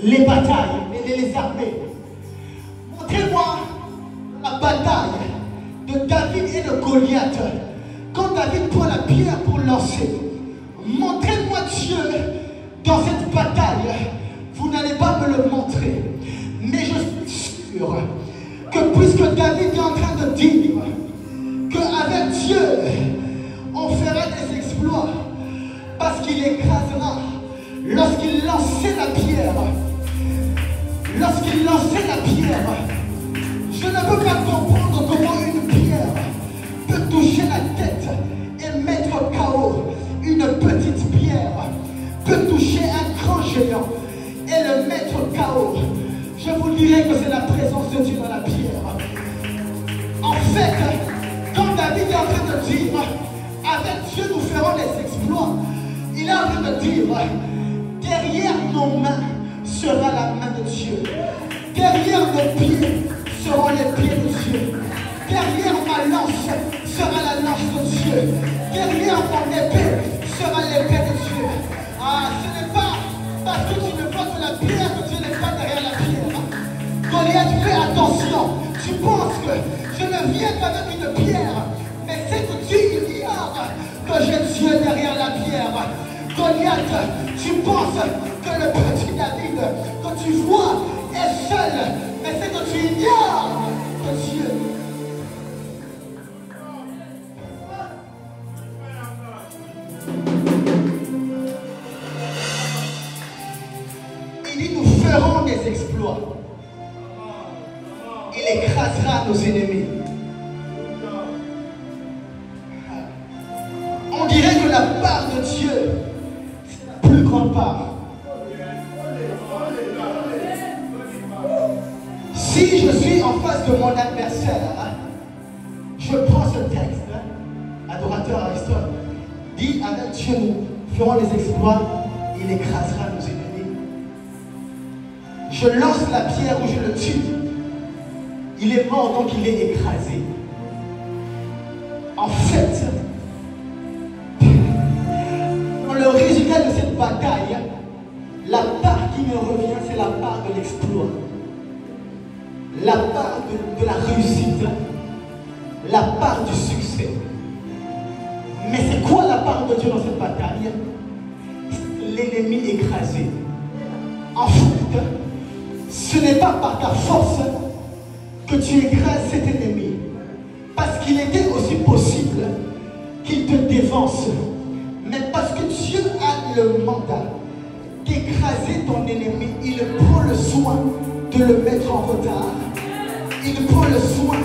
les batailles, les armées. Montrez-moi la bataille de David et de Goliath. Quand David prend la pierre pour lancer, montrez-moi Dieu dans cette bataille. Vous n'allez pas me le montrer. Mais je suis sûr que puisque David est en train de dire qu'avec Dieu, on fera des exploits, parce qu'il écrasera. Lorsqu'il lançait la pierre, je ne peux pas comprendre comment une pierre peut toucher la tête et mettre KO. Une petite pierre peut toucher un grand géant et le mettre KO. Je vous dirais que c'est la présence de Dieu dans la pierre. En fait, quand David est en train de dire avec Dieu nous ferons des exploits, il est en train de dire derrière nos mains sera la main de Dieu. Derrière nos pieds seront les pieds de Dieu. Derrière ma lance sera la lance de Dieu. Derrière mon épée sera l'épée de Dieu. Ah, ce n'est pas parce que tu ne vois que la pierre que Dieu n'est pas derrière la pierre. Goliath, fais attention. Tu penses que je ne viens qu'avec une pierre, mais c'est que tu ignores que j'ai Dieu derrière la pierre. Goliath, tu penses que le petit David que tu vois est seul, mais c'est que tu ignores que Dieu. Il dit nous ferons des exploits. Il écrasera nos ennemis. On dirait que la part de Dieu, c'est la plus grande part. Si je suis en face de mon adversaire, je prends ce texte, adorateur Aristote, dit avec Dieu nous ferons les exploits, il écrasera nos ennemis. Je lance la pierre ou je le tue. Il est mort, donc il est écrasé. En fait, dans le résultat de cette bataille, la part qui me revient, c'est la part de l'exploit. La part de la réussite. La part du succès. Mais c'est quoi la part de Dieu dans cette bataille? L'ennemi écrasé. En fait, ce n'est pas par ta force que tu écrases cet ennemi, parce qu'il était aussi possible qu'il te dévance, mais parce que Dieu a le mandat d'écraser ton ennemi, il prend le soin de le mettre en retard, il prend le soin